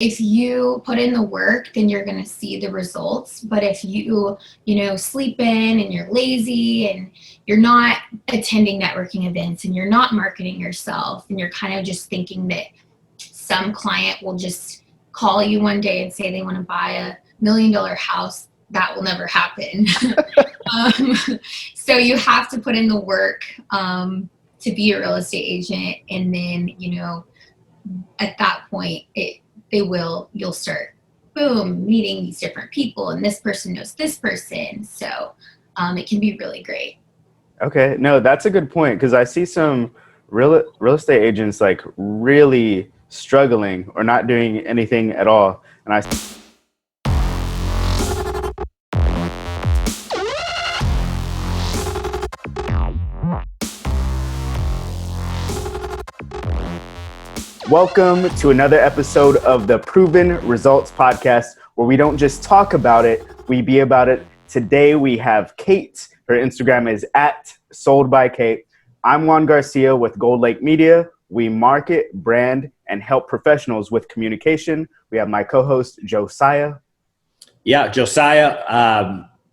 if you put in the work, then you're going to see the results. But if you sleep in and you're lazy and you're not attending networking events and you're not marketing yourself and you're kind of just thinking that some client will just call you one day and say they want to buy $1 million house, that will never happen. um, so you have to put in the work to be a real estate agent. And then, at that point, you'll start, boom, meeting these different people, and this person knows this person. So it can be really great. Okay, no, that's a good point, because I see some real estate agents like really struggling or not doing anything at all. And welcome to another episode of the Proven Results Podcast, where we don't just talk about it, we be about it. Today we have Kait. Her Instagram is @soldbykait. I'm Juan Garcia with Gold Lake Media. We market, brand, and help professionals with communication. We have my co-host, Josiah. Yeah, Josiah.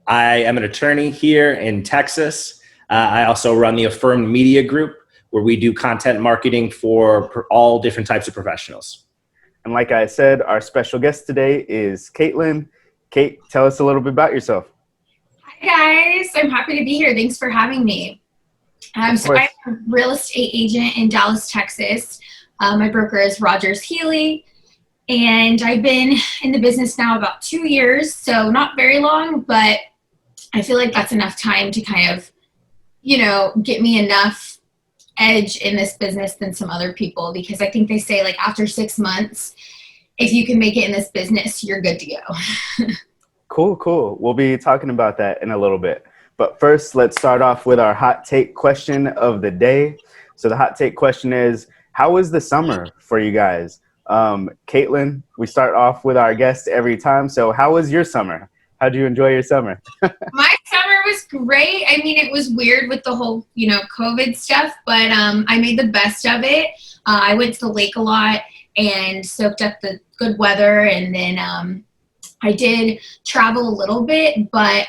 I am an attorney here in Texas. I also run the Affirmed Media Group, where we do content marketing for all different types of professionals. And like I said, our special guest today is Caitlin. Kait, tell us a little bit about yourself. Hi guys, I'm happy to be here. Thanks for having me. So I'm a real estate agent in Dallas, Texas. My broker is Roger Healey, and I've been in the business now about 2 years, so not very long, but I feel like that's enough time to kind of, get me enough edge in this business than some other people, because I think they say like after 6 months, if you can make it in this business, you're good to go. Cool. We'll be talking about that in a little bit. But first, let's start off with our hot take question of the day. So the hot take question is, how was the summer for you guys? Caitlin, we start off with our guest every time. So how was your summer? How did you enjoy your summer? My summer was great. I mean, it was weird with the whole, COVID stuff, but I made the best of it. I went to the lake a lot and soaked up the good weather. And then I did travel a little bit, but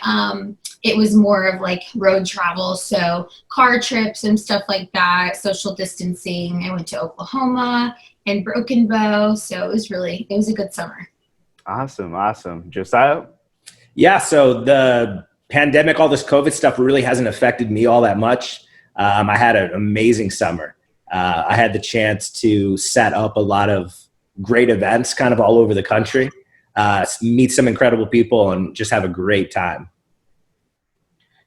it was more of like road travel. So car trips and stuff like that, social distancing. I went to Oklahoma and Broken Bow. So it was a good summer. Awesome. Josiah? Yeah, so the pandemic, all this COVID stuff really hasn't affected me all that much. I had an amazing summer. I had the chance to set up a lot of great events kind of all over the country, meet some incredible people, and just have a great time.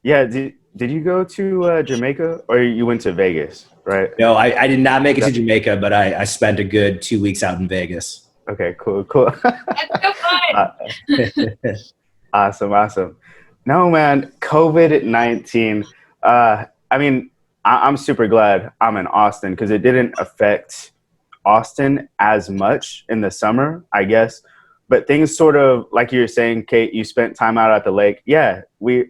Yeah, did you go to Jamaica, or you went to Vegas, right? No, I did not make it to Jamaica, but I spent a good 2 weeks out in Vegas. Okay, cool. That's so fun. Awesome. No, man, COVID-19. I'm super glad I'm in Austin, because it didn't affect Austin as much in the summer, I guess. But things sort of, like you were saying, Kait, you spent time out at the lake. Yeah,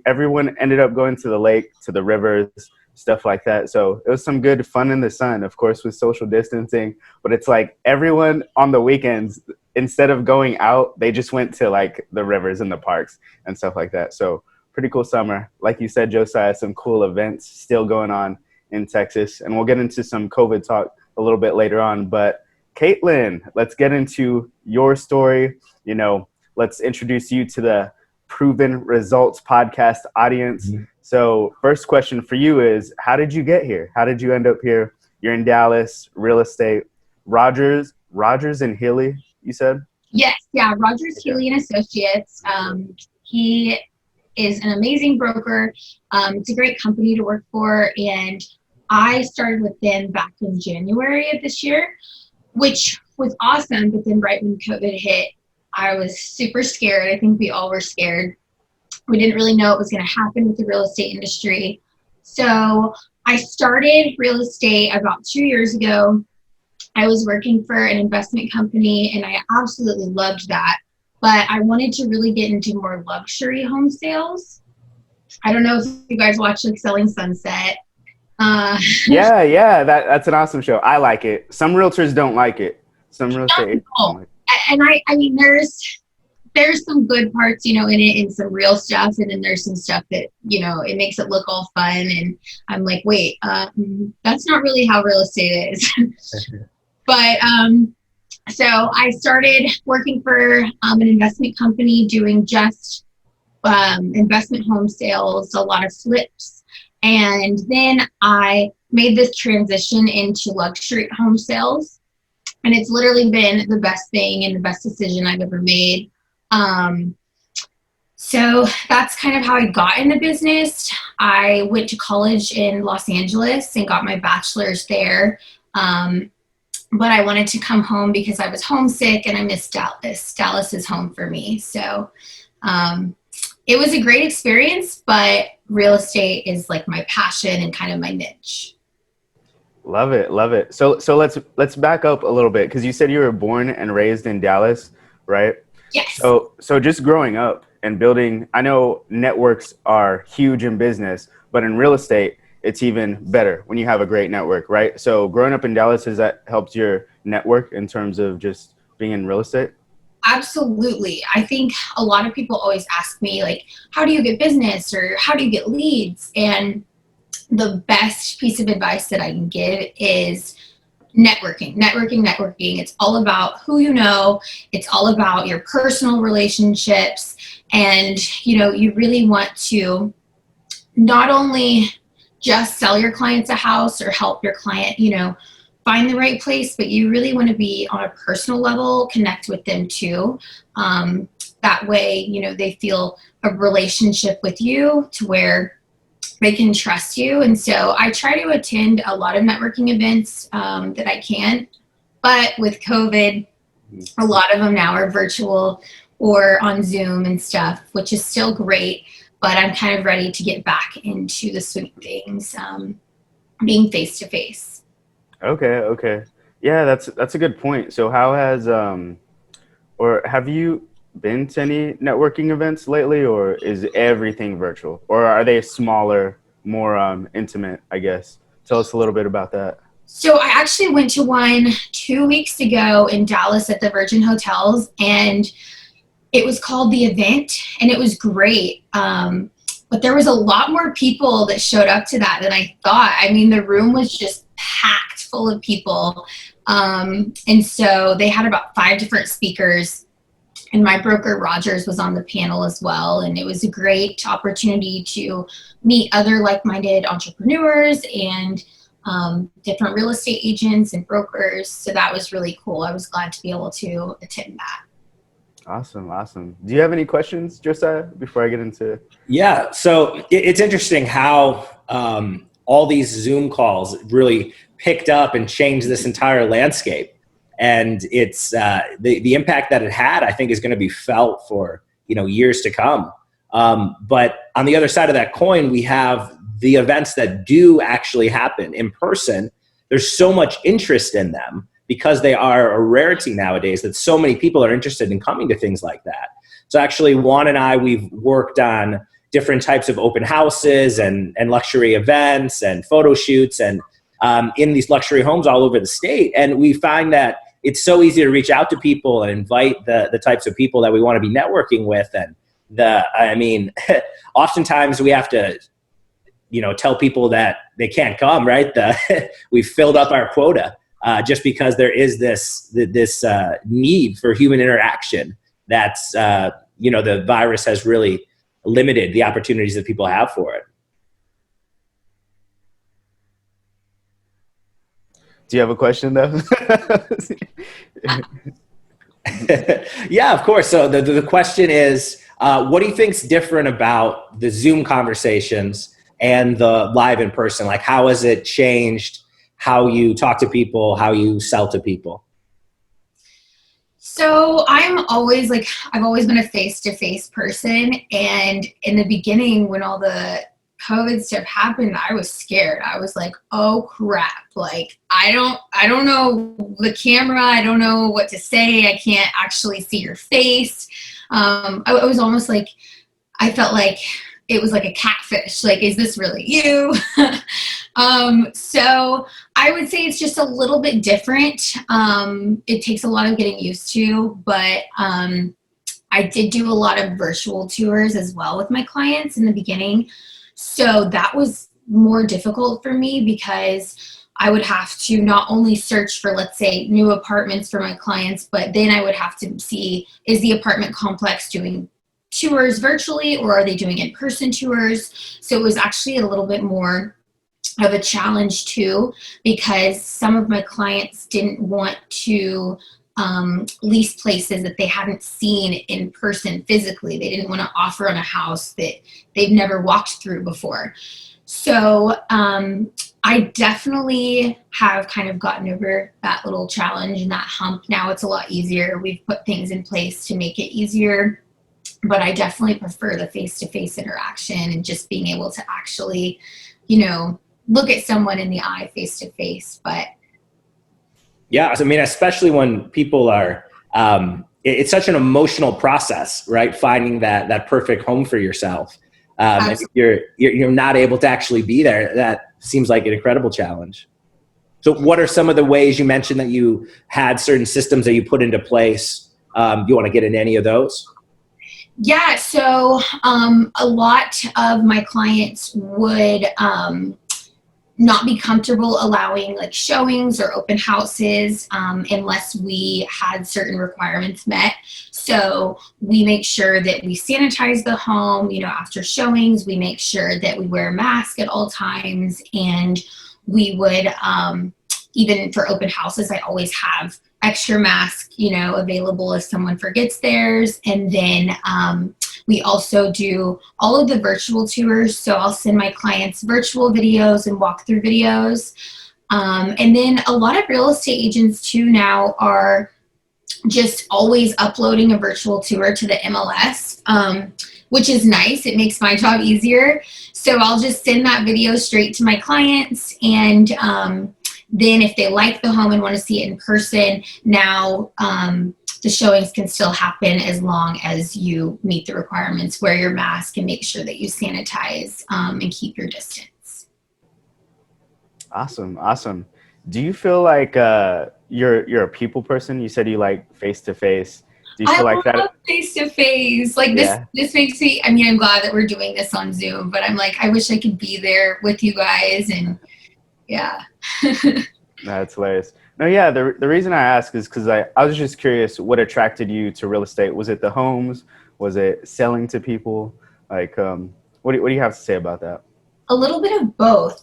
everyone ended up going to the lake, to the rivers, stuff like that. So it was some good fun in the sun, of course, with social distancing. But it's like everyone on the weekends, instead of going out, they just went to like the rivers and the parks and stuff like that. So pretty cool summer. Like you said, Josiah, some cool events still going on in Texas. And we'll get into some COVID talk a little bit later on. But Caitlin, let's get into your story. Let's introduce you to the Proven Results Podcast audience. Mm-hmm. So first question for you is, how did you get here? How did you end up here? You're in Dallas, real estate. Rogers and Healey, you said? Yes. Yeah. Rogers Healey and Associates. He is an amazing broker. It's a great company to work for. And I started with them back in January of this year, which was awesome. But then right when COVID hit, I was super scared. I think we all were scared. We didn't really know what was going to happen with the real estate industry. So I started real estate about 2 years ago. I was working for an investment company, and I absolutely loved that. But I wanted to really get into more luxury home sales. I don't know if you guys watch like Selling Sunset. Yeah, that's an awesome show. I like it. Some realtors don't like it. Some real estate agents don't like it. and I mean, there's some good parts, in it and some real stuff. And then there's some stuff that, it makes it look all fun. And I'm like, wait, that's not really how real estate is. But, so I started working for an investment company doing just investment home sales, a lot of flips. And then I made this transition into luxury home sales. And it's literally been the best thing and the best decision I've ever made. So that's kind of how I got in the business. I went to college in Los Angeles and got my bachelor's there. But I wanted to come home because I was homesick and I missed Dallas. Dallas is home for me. So it was a great experience, but real estate is like my passion and kind of my niche. Love it. Love it. So let's back up a little bit, because you said you were born and raised in Dallas, right? Yes. So just growing up and building, I know networks are huge in business, but in real estate, it's even better when you have a great network, right? So growing up in Dallas, has that helped your network in terms of just being in real estate? Absolutely. I think a lot of people always ask me, like, how do you get business or how do you get leads? And the best piece of advice that I can give is networking. It's all about who you know. It's all about your personal relationships. And, you really want to not only just sell your clients a house or help your client, find the right place, but you really want to be on a personal level, connect with them too. That way, they feel a relationship with you to where they can trust you. And so I try to attend a lot of networking events that I can, but with COVID, a lot of them now are virtual or on Zoom and stuff, which is still great, but I'm kind of ready to get back into the swing of things, being face to face. Okay. Yeah, that's a good point. So how has or have you been to any networking events lately, or is everything virtual, or are they smaller, more intimate, I guess? Tell us a little bit about that. So I actually went to one 2 weeks ago in Dallas at the Virgin Hotels, and it was called The Event, and it was great. But there was a lot more people that showed up to that than I thought. I mean, the room was just packed full of people. And so they had about 5 different speakers, and my broker Rogers was on the panel as well. And it was a great opportunity to meet other like-minded entrepreneurs and different real estate agents and brokers. So that was really cool. I was glad to be able to attend that. Awesome. Do you have any questions, Josiah, before I get into? Yeah. So it's interesting how all these Zoom calls really picked up and changed this entire landscape. And it's the impact that it had, I think, is going to be felt for years to come. But on the other side of that coin, we have the events that do actually happen in person. There's so much interest in them because they are a rarity nowadays that so many people are interested in coming to things like that. So actually, Juan and I, we've worked on different types of open houses and luxury events and photo shoots and in these luxury homes all over the state. And we find that it's so easy to reach out to people and invite the types of people that we want to be networking with. And oftentimes we have to, tell people that they can't come, right? We've filled up our quota just because there is this need for human interaction. That's, the virus has really limited the opportunities that people have for it. Do you have a question though? Yeah, of course. So the question is, what do you think's different about the Zoom conversations and the live in person? Like, how has it changed how you talk to people, how you sell to people? So I've always been a face-to-face person. And in the beginning, when all the COVID stuff happened, I was scared. I was like, oh crap. Like, I don't know the camera. I don't know what to say. I can't actually see your face. I was almost like, I felt like it was like a catfish. Like, is this really you? So I would say it's just a little bit different. It takes a lot of getting used to, but I did do a lot of virtual tours as well with my clients in the beginning. So that was more difficult for me because I would have to not only search for, let's say, new apartments for my clients, but then I would have to see, is the apartment complex doing tours virtually or are they doing in-person tours? So it was actually a little bit more of a challenge too, because some of my clients didn't want to lease places that they hadn't seen in person physically. They didn't want to offer on a house that they've never walked through before. So I definitely have kind of gotten over that little challenge and that hump. Now it's a lot easier. We've put things in place to make it easier, but I definitely prefer the face-to-face interaction and just being able to actually, you know, look at someone in the eye face-to-face. But yeah, I mean, especially when people are, it's such an emotional process, right? Finding that perfect home for yourself. And if you're not able to actually be there, that seems like an incredible challenge. So what are some of the ways you mentioned that you had certain systems that you put into place? Do you want to get into any of those? Yeah, so a lot of my clients would not be comfortable allowing like showings or open houses unless we had certain requirements met. So we make sure that we sanitize the home, you know, after showings. We make sure that we wear a mask at all times, and we would even for open houses, I always have extra mask, you know, available if someone forgets theirs. And then we also do all of the virtual tours. So I'll send my clients virtual videos and walkthrough videos. And then a lot of real estate agents too now are just always uploading a virtual tour to the MLS, which is nice. It makes my job easier. So I'll just send that video straight to my clients, and then if they like the home and want to see it in person, now the showings can still happen as long as you meet the requirements, wear your mask, and make sure that you sanitize and keep your distance. Awesome. Do you feel like you're a people person? You said you like face-to-face. Do you feel like that? I love face-to-face. Like this makes me, I mean, I'm glad that we're doing this on Zoom, but I'm like, I wish I could be there with you guys. And yeah. That's hilarious. No, yeah, the reason I ask is because I was just curious what attracted you to real estate. Was it the homes? Was it selling to people? Like, what do you have to say about that? A little bit of both.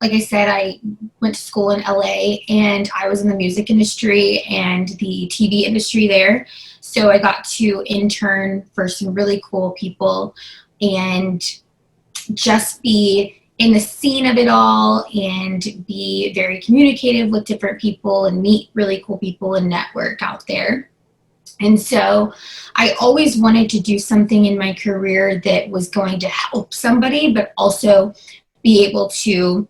Like I said, I went to school in LA, and I was in the music industry and the TV industry there. So I got to intern for some really cool people and just be in the scene of it all and be very communicative with different people and meet really cool people and network out there. And so I always wanted to do something in my career that was going to help somebody, but also be able to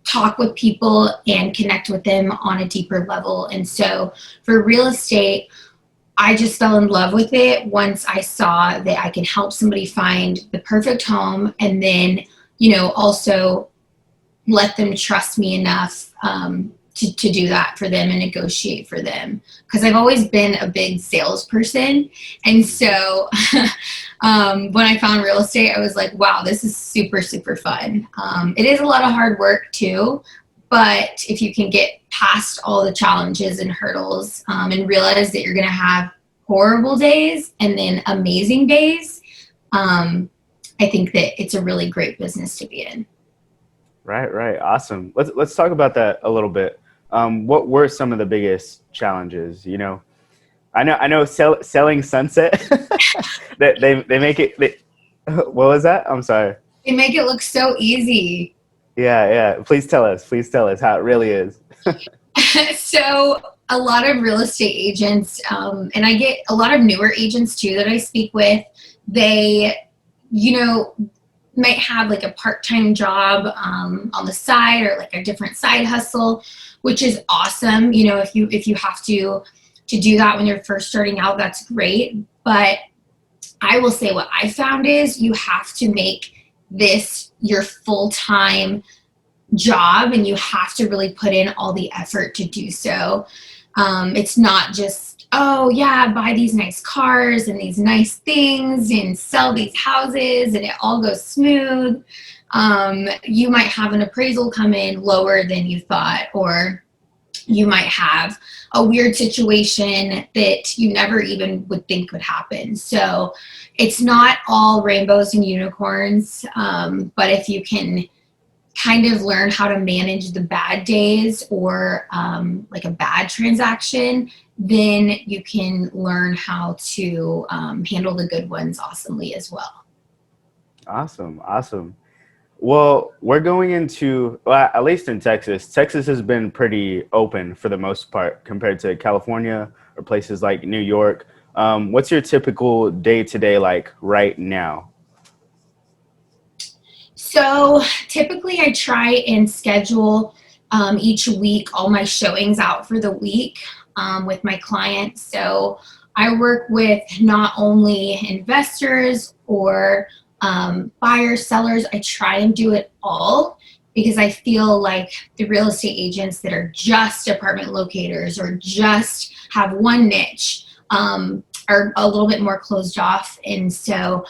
talk with people and connect with them on a deeper level. And so for real estate, I just fell in love with it once I saw that I can help somebody find the perfect home, and then, you know, also let them trust me enough to do that for them and negotiate for them. Because I've always been a big salesperson. And so when I found real estate, I was like, wow, this is super, super fun. It is a lot of hard work too. But if you can get past all the challenges and hurdles and realize that you're going to have horrible days and then amazing days, I think that it's a really great business to be in. Right. Awesome. Let's talk about that a little bit. What were some of the biggest challenges? You know, I know selling Sunset. they make it. What was that? I'm sorry. They make it look so easy. Yeah. Please tell us how it really is. So a lot of real estate agents, and I get a lot of newer agents too that I speak with, they, you know, might have like a part-time job on the side or like a different side hustle, which is awesome. You know, if you have to do that when you're first starting out, that's great. But I will say what I found is you have to make this your full-time job, and you have to really put in all the effort to do so. It's not just, oh yeah, buy these nice cars and these nice things and sell these houses and it all goes smooth. You might have an appraisal come in lower than you thought, or you might have a weird situation that you never even would think would happen. So it's not all rainbows and unicorns, but if you can kind of learn how to manage the bad days, or like a bad transaction, then you can learn how to handle the good ones awesomely as well. Awesome. Well, we're going into, well, at least in Texas, Texas has been pretty open for the most part compared to California or places like New York. What's your typical day-to-day like right now? So typically I try and schedule each week all my showings out for the week with my clients. So I work with not only investors or buyers, sellers. I try and do it all, because I feel like the real estate agents that are just apartment locators or just have one niche are a little bit more closed off. And so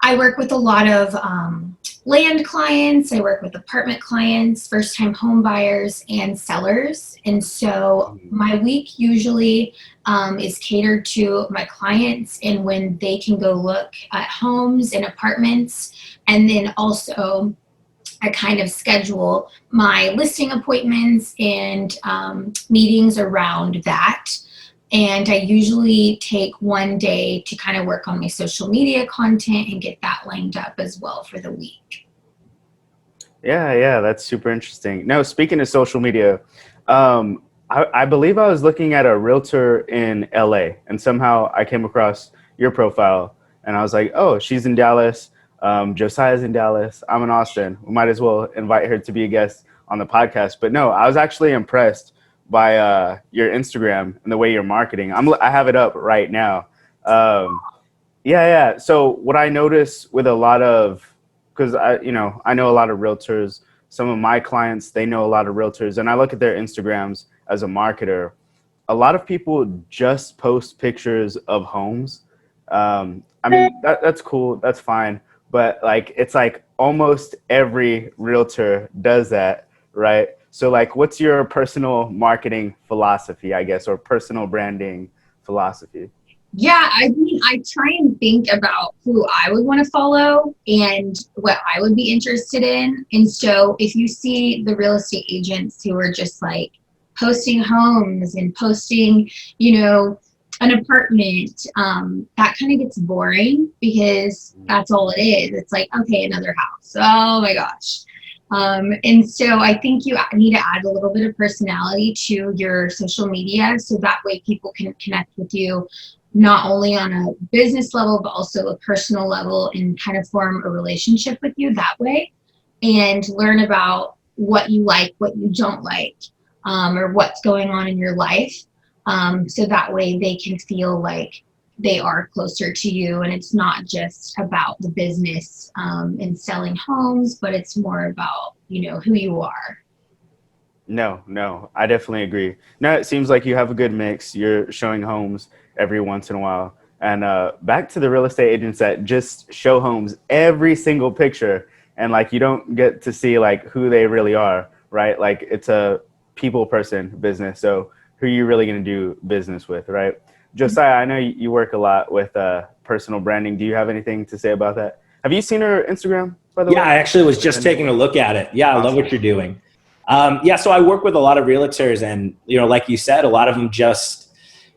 I work with a lot of land clients. I work with apartment clients, first-time home buyers, and sellers. And so my week usually is catered to my clients and when they can go look at homes and apartments. And then also I kind of schedule my listing appointments and meetings around that. And I usually take one day to kind of work on my social media content and get that lined up as well for the week. Yeah, that's super interesting. Now, speaking of social media, I believe I was looking at a realtor in LA, and somehow I came across your profile, and I was like, oh, she's in Dallas. Josiah's in Dallas. I'm in Austin. We might as well invite her to be a guest on the podcast. But no, I was actually impressed by your Instagram and the way you're marketing. I have it up right now. Yeah. So what I notice with a lot of, because I know a lot of realtors, some of my clients, they know a lot of realtors, and I look at their Instagrams as a marketer. A lot of people just post pictures of homes. I mean, that's cool. That's fine. But like, it's like almost every realtor does that, right? So like, what's your personal marketing philosophy, I guess, or personal branding philosophy? Yeah, I mean, I try and think about who I would want to follow and what I would be interested in. And so if you see the real estate agents who are just like posting homes and posting, an apartment, that kind of gets boring, because that's all it is. It's like, okay, another house. Oh my gosh. And so I think you need to add a little bit of personality to your social media, so that way people can connect with you not only on a business level, but also a personal level, and kind of form a relationship with you that way, and learn about what you like, what you don't like, or what's going on in your life. So that way they can feel like they are closer to you, and it's not just about the business and selling homes, but it's more about, who you are. No, I definitely agree. No, it seems like you have a good mix. You're showing homes every once in a while. And back to the real estate agents that just show homes every single picture, and like you don't get to see like who they really are, right? Like it's a people person business. So who are you really going to do business with, right? Josiah, I know you work a lot with personal branding. Do you have anything to say about that? Have you seen her Instagram, by the way? Yeah, I actually was just taking a look at it. Yeah, I love what you're doing. So I work with a lot of realtors, and, like you said, a lot of them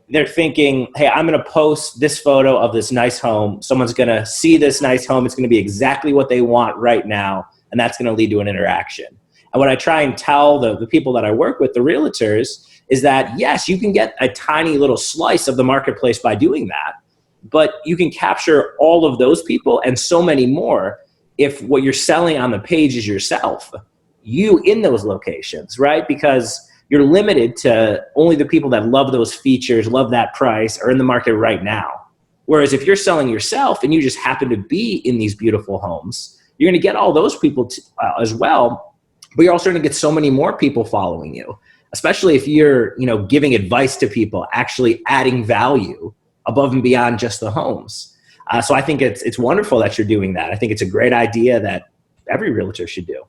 they're thinking, hey, I'm going to post this photo of this nice home. Someone's going to see this nice home. It's going to be exactly what they want right now. And that's going to lead to an interaction. And what I try and tell the people that I work with, the realtors, is that, yes, you can get a tiny little slice of the marketplace by doing that, but you can capture all of those people and so many more if what you're selling on the page is yourself, you in those locations, right? Because you're limited to only the people that love those features, love that price, are in the market right now. Whereas if you're selling yourself and you just happen to be in these beautiful homes, you're going to get all those people as well, but you're also going to get so many more people following you, especially if you're, giving advice to people, actually adding value above and beyond just the homes. So I think it's wonderful that you're doing that. I think it's a great idea that every realtor should do.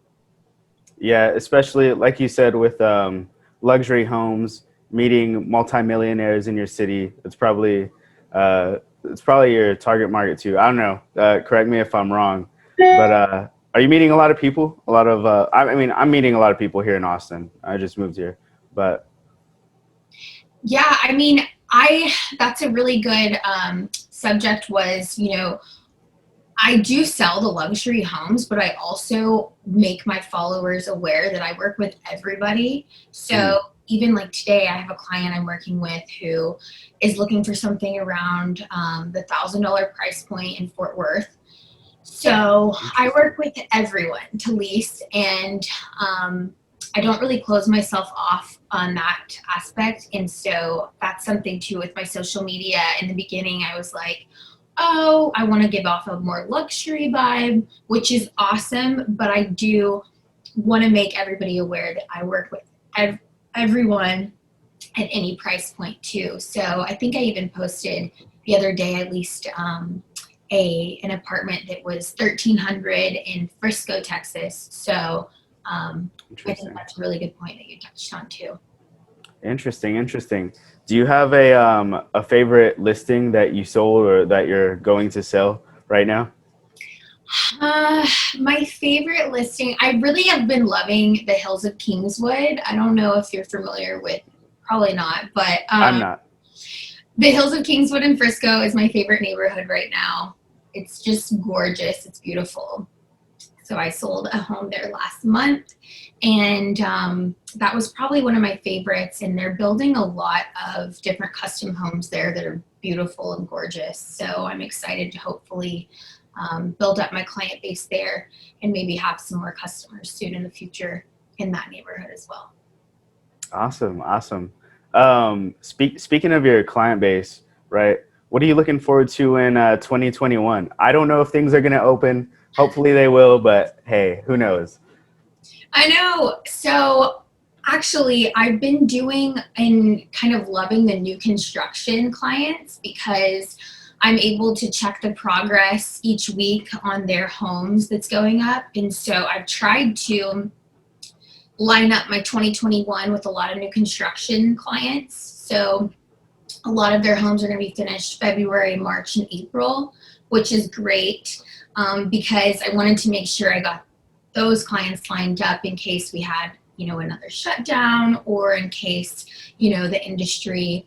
Yeah, especially like you said with luxury homes, meeting multimillionaires in your city. It's probably your target market too. I don't know. Correct me if I'm wrong, but are you meeting a lot of people? I'm meeting a lot of people here in Austin. I just moved here, but yeah, that's a really good subject. Was I do sell the luxury homes, but I also make my followers aware that I work with everybody. So even like today, I have a client I'm working with who is looking for something around the $1,000 price point in Fort Worth. So I work with everyone to lease, and I don't really close myself off on that aspect. And so that's something too with my social media. In the beginning, I was like, oh, I want to give off a more luxury vibe, which is awesome. But I do want to make everybody aware that I work with everyone at any price point too. So I think I even posted the other day, I leased an apartment that was $1,300 in Frisco, Texas. So I think that's a really good point that you touched on too. Interesting. Do you have a favorite listing that you sold or that you're going to sell right now? My favorite listing, I really have been loving the Hills of Kingswood. I don't know if you're familiar with, probably not, but I'm not. The Hills of Kingswood in Frisco is my favorite neighborhood right now. It's just gorgeous. It's beautiful. So I sold a home there last month, and that was probably one of my favorites. And they're building a lot of different custom homes there that are beautiful and gorgeous. So I'm excited to hopefully build up my client base there and maybe have some more customers soon in the future in that neighborhood as well. Awesome. Speaking of your client base, right? What are you looking forward to in 2021? I don't know if things are going to open. Hopefully they will, but hey, who knows? I know. So actually, I've been doing and kind of loving the new construction clients because I'm able to check the progress each week on their homes that's going up. And so I've tried to line up my 2021 with a lot of new construction clients. So a lot of their homes are going to be finished February, March, and April, which is great. Because I wanted to make sure I got those clients lined up in case we had, another shutdown, or in case, the industry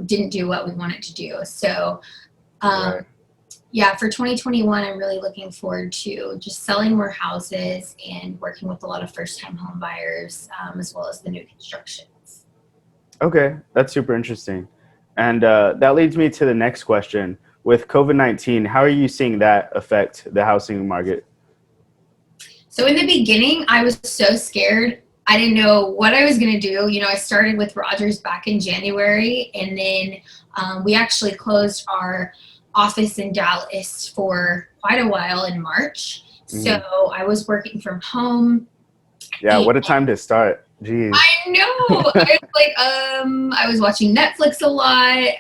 didn't do what we wanted to do. So, for 2021, I'm really looking forward to just selling more houses and working with a lot of first-time home buyers, as well as the new constructions. Okay, that's super interesting. And that leads me to the next question. With COVID-19, how are you seeing that affect the housing market? So in the beginning, I was so scared. I didn't know what I was going to do. I started with Rogers back in January, and then we actually closed our office in Dallas for quite a while in March. So I was working from home. Yeah, what a time to start. Jeez. I know. I was watching Netflix a lot.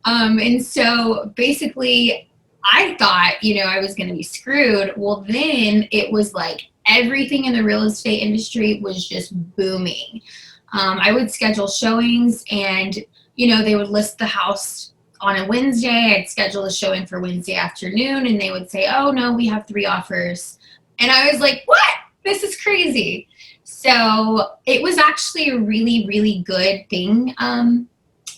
And so basically I thought, I was going to be screwed. Well, then it was like everything in the real estate industry was just booming. I would schedule showings, and, they would list the house on a Wednesday. I'd schedule a showing for Wednesday afternoon, and they would say, oh no, we have 3 offers. And I was like, what? This is crazy. So it was actually a really, really good thing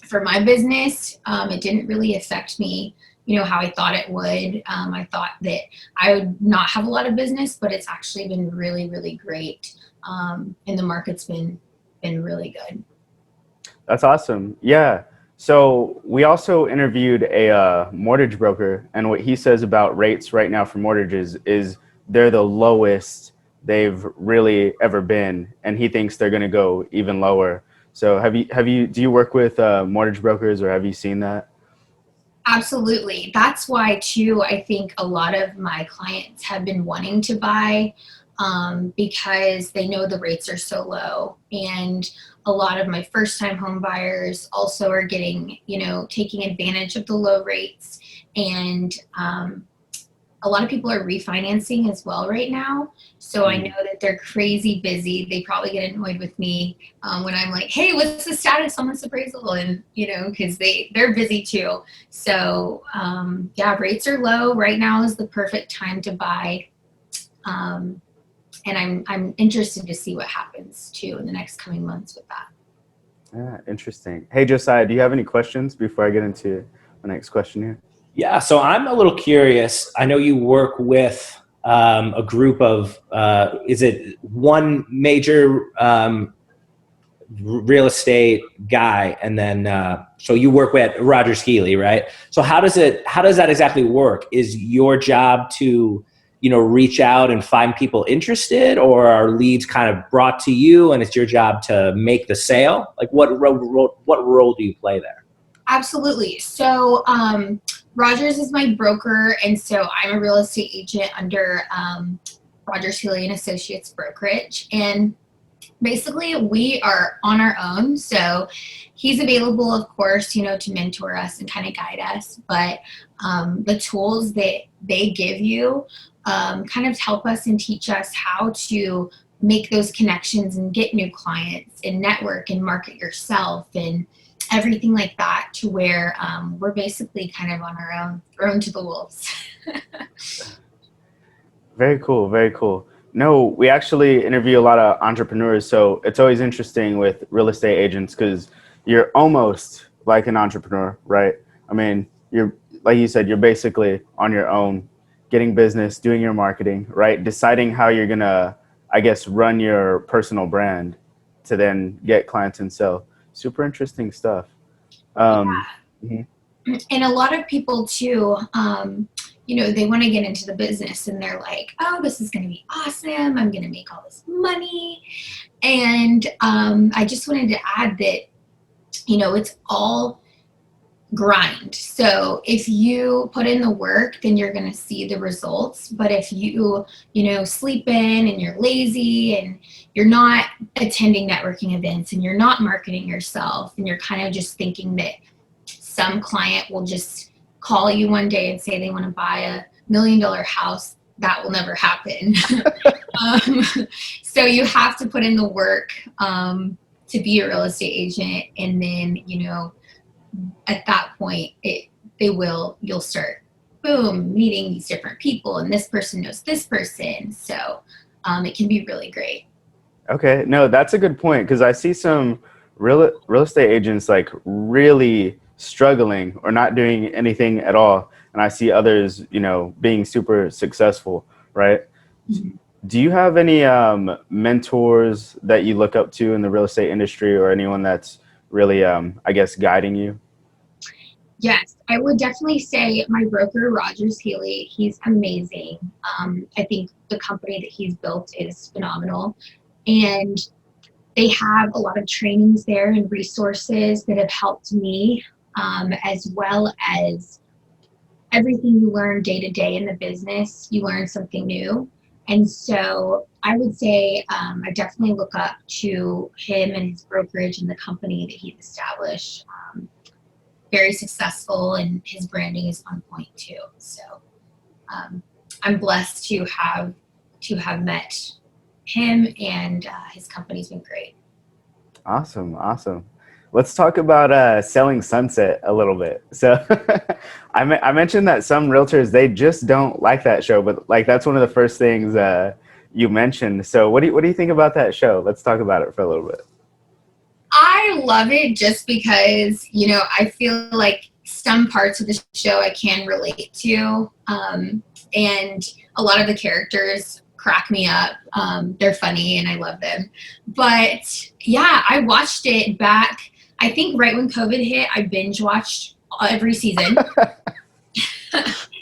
for my business. It didn't really affect me, how I thought it would. I thought that I would not have a lot of business, but it's actually been really, really great. And the market's been really good. That's awesome. Yeah. So we also interviewed a mortgage broker, and what he says about rates right now for mortgages is they're the lowest they've really ever been, and he thinks they're going to go even lower. So do you work with mortgage brokers, or have you seen that? Absolutely. That's why too, I think a lot of my clients have been wanting to buy because they know the rates are so low. And a lot of my first time home buyers also are getting, taking advantage of the low rates. And a lot of people are refinancing as well right now. So I know that they're crazy busy. They probably get annoyed with me when I'm like, hey, what's the status on this appraisal? And, because they're busy too. So yeah, rates are low. Right now is the perfect time to buy. And I'm interested to see what happens too in the next coming months with that. Yeah, interesting. Hey, Josiah, do you have any questions before I get into the next question here? Yeah, so I'm a little curious. I know you work with a group of, is it one major real estate guy, and then so you work with Roger Healey, right? So how does that exactly work? Is your job to reach out and find people interested, or are leads kind of brought to you and it's your job to make the sale? Like what role do you play there? Absolutely. So Rogers is my broker, and so I'm a real estate agent under Roger Healey and Associates brokerage. And basically we are on our own. So he's available, of course, to mentor us and kind of guide us. But the tools that they give you kind of help us and teach us how to make those connections and get new clients and network and market yourself and everything like that, to where we're basically kind of on our own, thrown to the wolves. Very cool. Very cool. No, we actually interview a lot of entrepreneurs, so it's always interesting with real estate agents because you're almost like an entrepreneur, right? I mean, you're, like you said, you're basically on your own, getting business, doing your marketing, right? Deciding how you're going to, I guess, run your personal brand to then get clients and sell. Super interesting stuff. Yeah. Mhm. And a lot of people too, they want to get into the business and they're like, oh, this is going to be awesome. I'm going to make all this money. And I just wanted to add that, it's all grind. So if you put in the work, then you're going to see the results. But if you, sleep in and you're lazy and you're not attending networking events and you're not marketing yourself and you're kind of just thinking that some client will just call you one day and say they want to buy $1 million house, that will never happen. So you have to put in the work to be a real estate agent. And then, at that point, you'll start, boom, meeting these different people, and this person knows this person. So it can be really great. Okay, no, that's a good point because I see some real estate agents like really struggling or not doing anything at all, and I see others, being super successful, right? Mm-hmm. Do you have any mentors that you look up to in the real estate industry, or anyone that's really, I guess, guiding you? Yes, I would definitely say my broker, Roger Healey. He's amazing. I think the company that he's built is phenomenal. And they have a lot of trainings there and resources that have helped me, as well as everything you learn day to day in the business, you learn something new. And so I would say I definitely look up to him and his brokerage and the company that he's established. Very successful, and his branding is on point too. So I'm blessed to have met him, and his company's been great. Awesome. Let's talk about selling Sunset a little bit. So I mentioned that some realtors, they just don't like that show, but like that's one of the first things you mentioned. So what do you think about that show? Let's talk about it for a little bit. I love it just because, I feel like some parts of the show I can relate to. And a lot of the characters crack me up. They're funny and I love them. But yeah, I watched it back, I think right when COVID hit. I binge watched every season.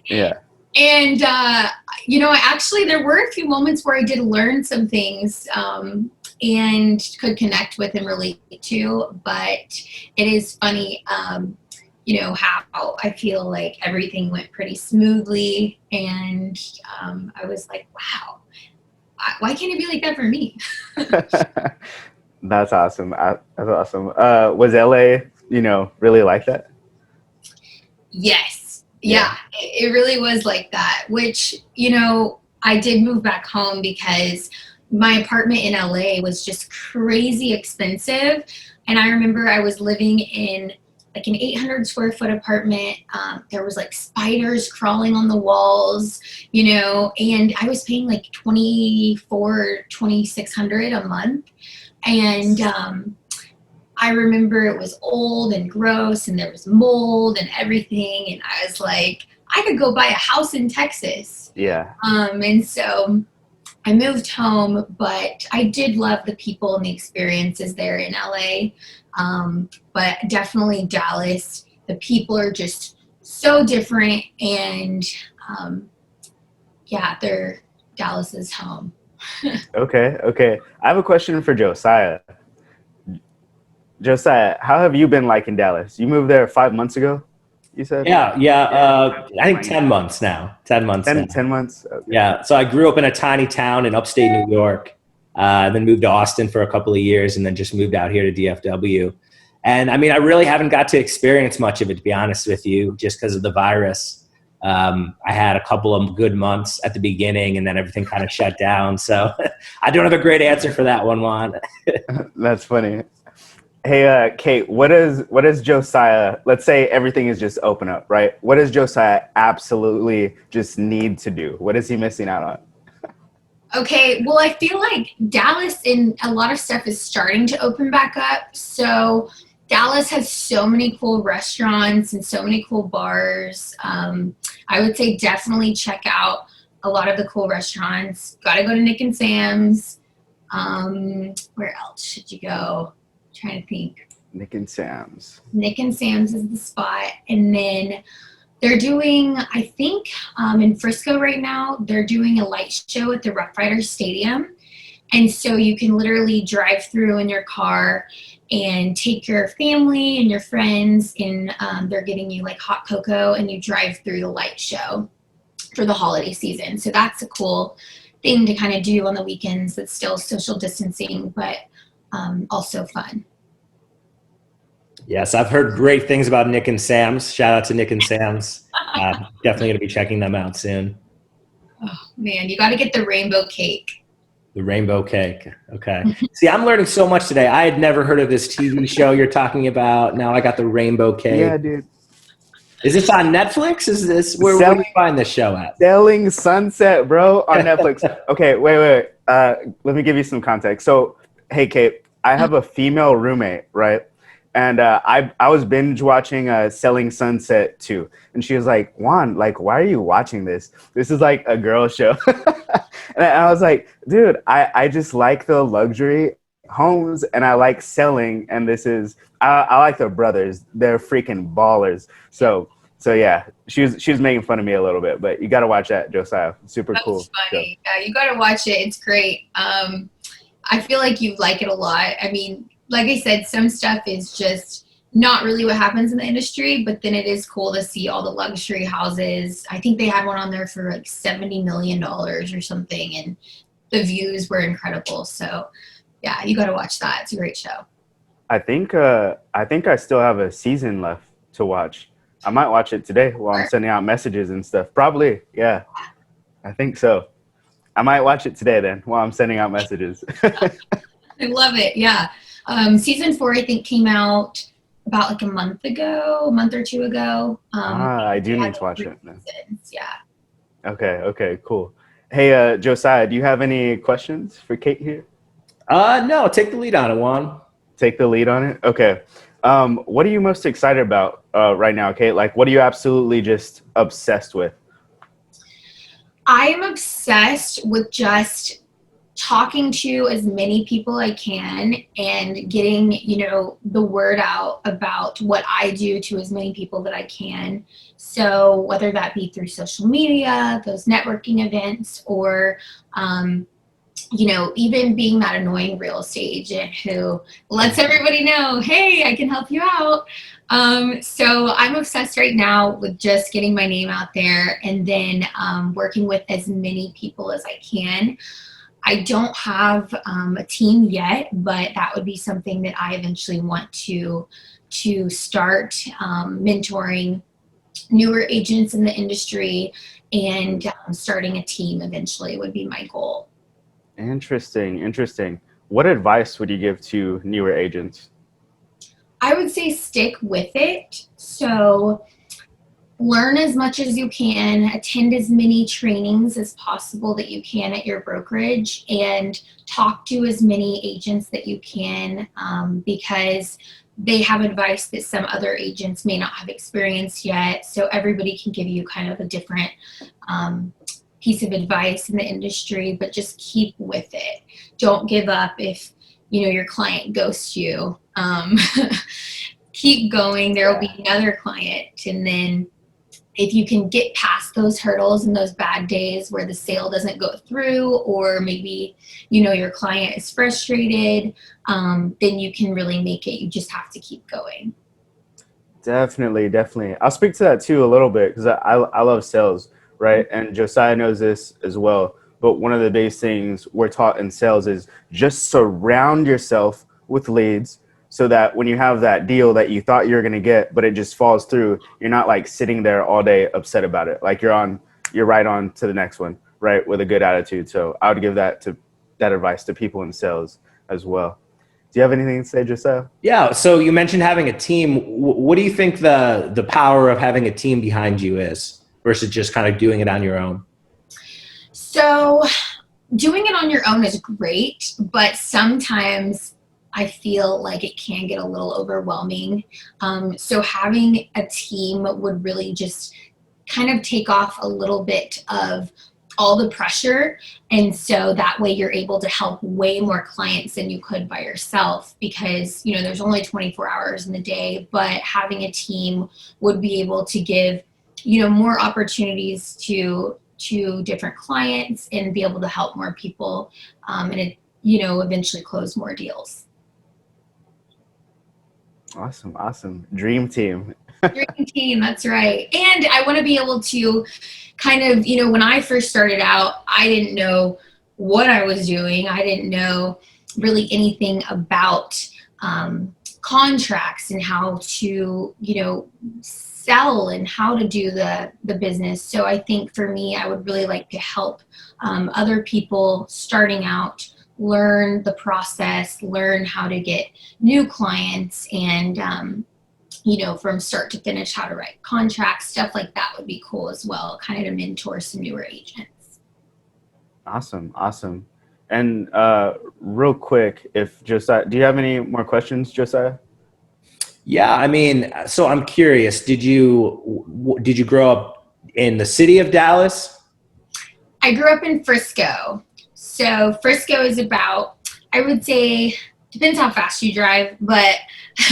Yeah. And, actually there were a few moments where I did learn some things and could connect with and relate to, but it is funny. how I feel like everything went pretty smoothly. And I was like, wow, why can't it be like that for me? That's awesome. That's awesome. Was LA, really like that? Yes. Yeah. It really was like that, which, I did move back home because my apartment in LA was just crazy expensive. And I remember I was living in like an 800 square foot apartment. There was like spiders crawling on the walls, and I was paying like $2,600 a month. And I remember it was old and gross and there was mold and everything. And I was like, I could go buy a house in Texas. Yeah. And so I moved home, but I did love the people and the experiences there in LA. But definitely Dallas, the people are just so different. And they're Dallas's home. Okay. I have a question for Josiah. Josiah, how have you been liking Dallas? You moved there 5 months ago, you said? Yeah. I think 10 months now. 10 months now. 10 months? Okay. Yeah. So I grew up in a tiny town in upstate New York, then moved to Austin for a couple of years, and then just moved out here to DFW. And I mean, I really haven't got to experience much of it, to be honest with you, just because of the virus. I had a couple of good months at the beginning, and then everything kind of shut down. So I don't have a great answer for that one, Juan. That's funny. Hey, Kate, what does Josiah, let's say everything is just open up, right? What does Josiah absolutely just need to do? What is he missing out on? Okay, well, I feel like Dallas in a lot of stuff is starting to open back up. So Dallas has so many cool restaurants and so many cool bars. I would say definitely check out a lot of the cool restaurants. Got to go to Nick and Sam's. Where else should you go? Trying to think. Nick and Sam's. Nick and Sam's is the spot. And then they're doing, I think, in Frisco right now, they're doing a light show at the Rough Riders Stadium. And so you can literally drive through in your car and take your family and your friends, and they're giving you like hot cocoa, and you drive through the light show for the holiday season. So that's a cool thing to kind of do on the weekends. That's still social distancing, but also fun. Yes, I've heard great things about Nick and Sam's. Shout out to Nick and Sam's. Definitely going to be checking them out soon. Oh, man, you got to get the rainbow cake. The rainbow cake. Okay. See, I'm learning so much today. I had never heard of this TV show you're talking about. Now I got the rainbow cake. Yeah, dude. Is this on Netflix? Is this where do you find this show at? Selling Sunset, bro, on Netflix. Okay, wait. Let me give you some context. So, hey, Kate, I have a female roommate, right? And I was binge watching Selling Sunset too. And she was like, Juan, like, why are you watching this? This is like a girl show. And I was like, dude, I just like the luxury homes and I like selling. And I like the brothers. They're freaking ballers. So yeah, she was making fun of me a little bit, but you got to watch that, Josiah. Super cool. That's funny. Yeah, you got to watch it. It's great. I feel like you like it a lot. I mean, like I said, some stuff is just not really what happens in the industry, but then it is cool to see all the luxury houses. I think they had one on there for like $70 million or something, and the views were incredible. So yeah, you got to watch that. It's a great show. I think I still have a season left to watch. I might watch it today while I'm sending out messages and stuff. Probably, yeah. I think so. I might watch it today then while I'm sending out messages. I love it. Yeah. Season 4, I think, came out about like a month or two ago. I do need to watch it. Yeah. Okay, cool. Hey, Josiah, do you have any questions for Kate here? No, take the lead on it, Juan. Take the lead on it? Okay. What are you most excited about right now, Kate? Like, what are you absolutely just obsessed with? I am obsessed with just talking to as many people I can and getting, the word out about what I do to as many people that I can. So whether that be through social media, those networking events, or, even being that annoying real estate agent who lets everybody know, hey, I can help you out. So I'm obsessed right now with just getting my name out there and then working with as many people as I can. I don't have a team yet, but that would be something that I eventually want to start mentoring newer agents in the industry and starting a team eventually would be my goal. Interesting. What advice would you give to newer agents? I would say stick with it. So learn as much as you can, attend as many trainings as possible that you can at your brokerage, and talk to as many agents that you can because they have advice that some other agents may not have experienced yet. So everybody can give you kind of a different piece of advice in the industry, but just keep with it. Don't give up if your client ghosts you. Keep going. There will be another client, and then if you can get past those hurdles and those bad days where the sale doesn't go through, or maybe your client is frustrated, then you can really make it. You just have to keep going. Definitely. I'll speak to that too a little bit because I love sales, right? And Josiah knows this as well. But one of the biggest things we're taught in sales is just surround yourself with leads so that when you have that deal that you thought you were going to get, but it just falls through, you're not like sitting there all day upset about it. Like you're right on to the next one, right? With a good attitude. So I would give that advice to people in sales as well. Do you have anything to say, Josiah? Yeah. So you mentioned having a team. What do you think the power of having a team behind you is versus just kind of doing it on your own? So doing it on your own is great, but sometimes I feel like it can get a little overwhelming. So having a team would really just kind of take off a little bit of all the pressure. And so that way you're able to help way more clients than you could by yourself because, there's only 24 hours in the day, but having a team would be able to give, more opportunities to different clients and be able to help more people and eventually close more deals. Awesome. Dream team. Dream team, that's right. And I want to be able to kind of, when I first started out, I didn't know what I was doing. I didn't know really anything about contracts and how to, sell and how to do the business. So I think for me, I would really like to help other people starting out learn the process, learn how to get new clients and, from start to finish, how to write contracts, stuff like that would be cool as well, kind of to mentor some newer agents. Awesome. And real quick, if Josiah, do you have any more questions, Josiah? Yeah, I mean, so I'm curious, did you grow up in the city of Dallas? I grew up in Frisco. So Frisco is about, I would say, depends how fast you drive, but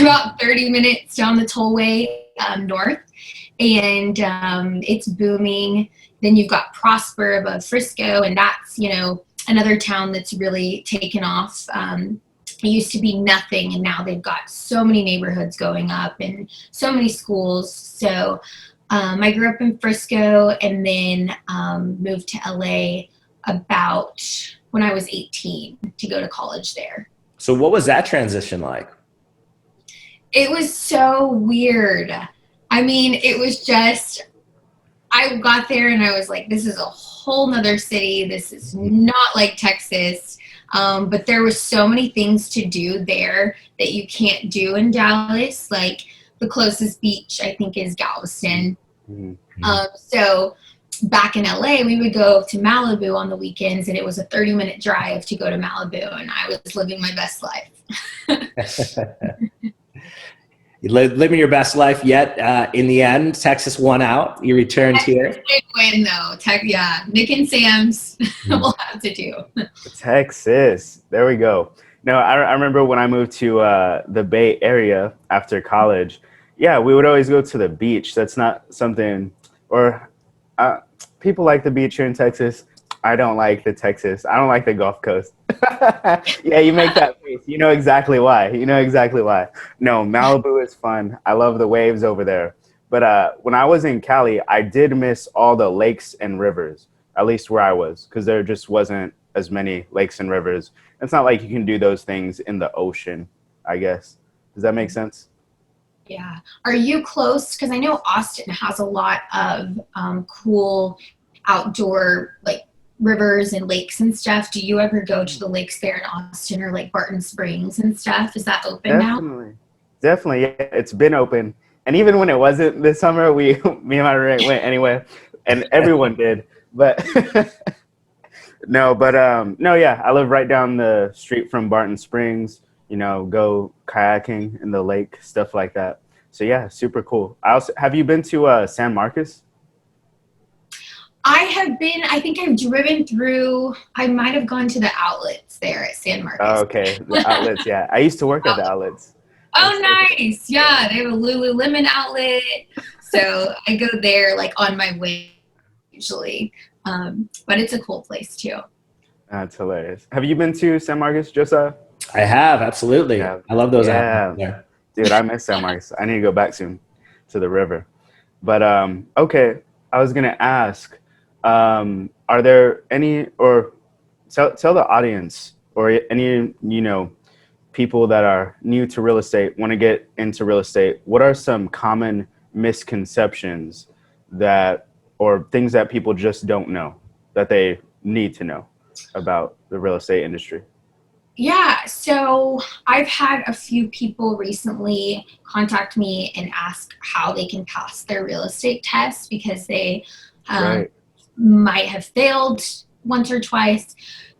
about 30 minutes down the tollway north. And it's booming. Then you've got Prosper above Frisco, and that's, another town that's really taken off. It used to be nothing, and now they've got so many neighborhoods going up and so many schools. So I grew up in Frisco and then moved to LA about when I was 18 to go to college there. So what was that transition like? It was so weird. I mean, it was just, I got there and I was like, this is a whole nother city. This is not like Texas. But there were so many things to do there that you can't do in Dallas. Like the closest beach, I think, is Galveston. Mm-hmm. So back in LA, we would go to Malibu on the weekends, and it was a 30-minute drive to go to Malibu, and I was living my best life. You living your best life yet. In the end, Texas won out. You returned here. Did win though. Nick and Sam's will have to do. Texas. There we go. No, I remember when I moved to the Bay Area after college. Yeah, we would always go to the beach. That's not something, or people like the beach here in Texas. I don't like the Texas. I don't like the Gulf Coast. Yeah, you make that face. You know exactly why. You know exactly why. No, Malibu is fun. I love the waves over there. But when I was in Cali, I did miss all the lakes and rivers, at least where I was, because there just wasn't as many lakes and rivers. It's not like you can do those things in the ocean, I guess. Does that make sense? Yeah. Are you close? Because I know Austin has a lot of cool outdoor like rivers and lakes and stuff. Do you ever go to the lakes there in Austin or like Barton Springs and stuff? Is that open now? Definitely. Definitely. Yeah, it's been open. And even when it wasn't this summer, me and my roommate went anyway, and everyone did. But no, yeah, I live right down the street from Barton Springs, go kayaking in the lake, stuff like that. So yeah, super cool. Have you been to San Marcos? I have been, I think I've driven through, I might have gone to the outlets there at San Oh, Marcos. okay, the outlets. Yeah, I used to work at the outlets. Oh, nice. Yeah, they have a Lululemon outlet. So I go there like on my way usually. But it's a cool place too. That's hilarious. Have you been to San Marcos, Josiah? I have, absolutely. Yeah. I love those Yeah. apples there. Dude, I miss San Marcos. I need to go back soon to the river. But okay, I was gonna ask, are there any, or tell the audience, or any people that are new to real estate, want to get into real estate, what are some common misconceptions or things that people just don't know that they need to know about the real estate industry? Yeah, so I've had a few people recently contact me and ask how they can pass their real estate test because they Right. might have failed once or twice.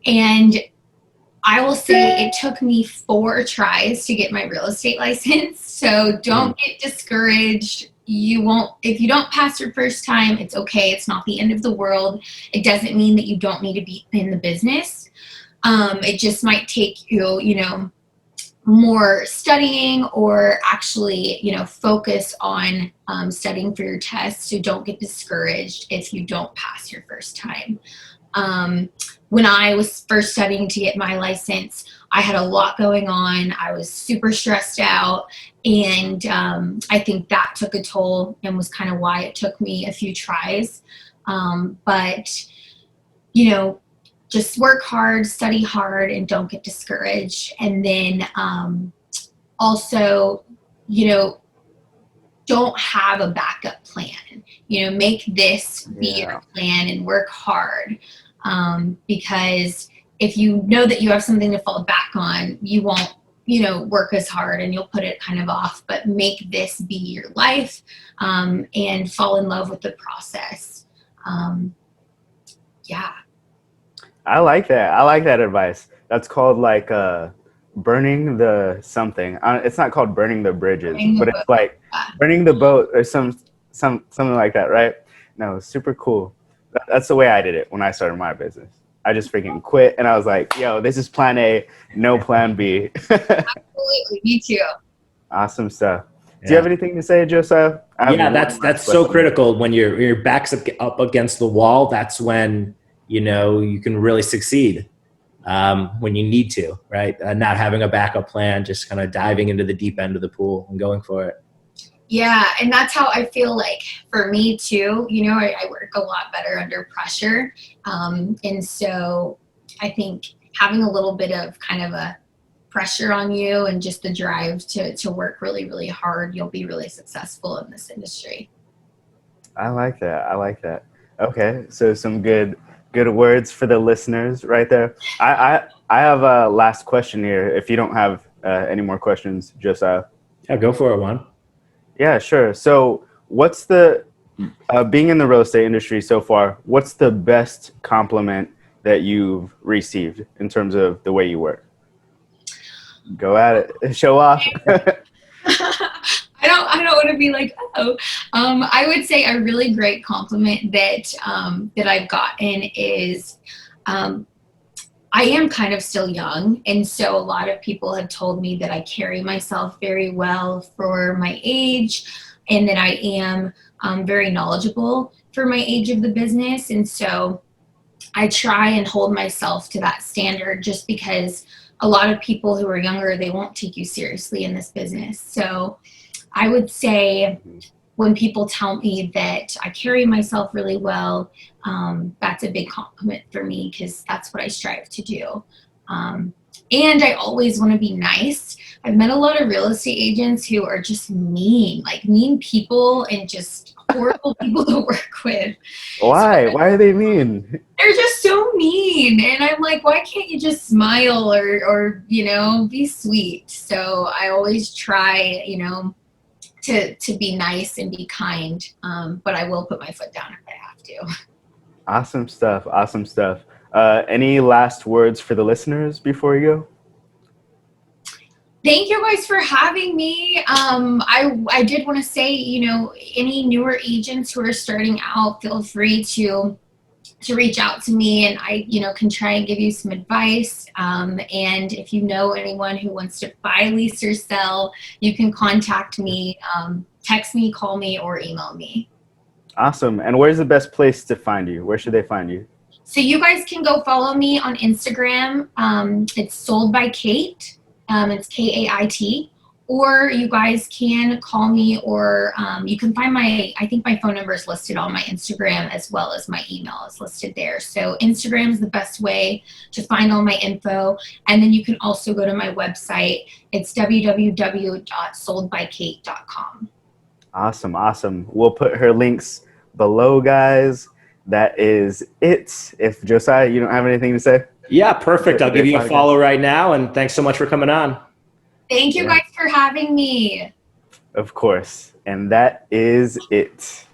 And I will say it took me 4 tries to get my real estate license. So don't get discouraged. If you don't pass your first time, it's okay. It's not the end of the world. It doesn't mean that you don't need to be in the business. It just might take you, more studying or actually, focus on studying for your test. So don't get discouraged if you don't pass your first time. When I was first studying to get my license, I had a lot going on. I was super stressed out. And I think that took a toll and was kind of why it took me a few tries. But, just work hard, study hard, and don't get discouraged. And then also, don't have a backup plan. Make this be your plan and work hard. Because if you know that you have something to fall back on, you won't, work as hard and you'll put it kind of off, but make this be your life, and fall in love with the process. Yeah. I like that. I like that advice. That's called like burning the something. It's not called burning the bridges, but it's like burning the boat or something like that, right? No, super cool. That's the way I did it when I started my business. I just freaking quit and I was like, yo, this is plan A, no plan B. Absolutely. Me too. Awesome stuff. Do you have anything to say, Josiah? Yeah, that's so critical. When your back's up against the wall, that's when you can really succeed, when you need to, right? Not having a backup plan, just kind of diving into the deep end of the pool and going for it. Yeah, and that's how I feel like for me too. I work a lot better under pressure. And so I think having a little bit of kind of a pressure on you and just the drive to work really, really hard, you'll be really successful in this industry. I like that. Okay, so some good words for the listeners right there. I have a last question here. If you don't have any more questions, Josiah. Yeah, go for it, Juan. Yeah, sure. So what's being in the real estate industry so far, what's the best compliment that you've received in terms of the way you work? Go at it. Show off. I don't want to be like, I would say a really great compliment that I've gotten is, I am kind of still young. And so a lot of people have told me that I carry myself very well for my age and that I am very knowledgeable for my age of the business. And so I try and hold myself to that standard, just because a lot of people who are younger, they won't take you seriously in this business. So I would say when people tell me that I carry myself really well, that's a big compliment for me, because that's what I strive to do. And I always want to be nice. I've met a lot of real estate agents who are just mean, like mean people and just horrible people to work with. Why? Why are they mean? They're just so mean. And I'm like, why can't you just smile or be sweet? So I always try, to be nice and be kind. But I will put my foot down if I have to. Awesome stuff. Awesome stuff. Any last words for the listeners before you go? Thank you guys for having me. I did want to say, any newer agents who are starting out, feel free to reach out to me, and I, can try and give you some advice. And if you know anyone who wants to buy, lease, or sell, you can contact me, text me, call me, or email me. Awesome. And where's the best place to find you? Where should they find you? So you guys can go follow me on Instagram. It's Sold by Kait. It's Kait. Or you guys can call me, or you can find I think my phone number is listed on my Instagram, as well as my email is listed there. So Instagram is the best way to find all my info. And then you can also go to my website. It's www.soldbykait.com. Awesome. Awesome. We'll put her links below, guys. That is it. If Josiah, you don't have anything to say? Yeah, perfect. I'll give you a follow right now. And thanks so much for coming on. Thank you guys for having me. Of course. And that is it.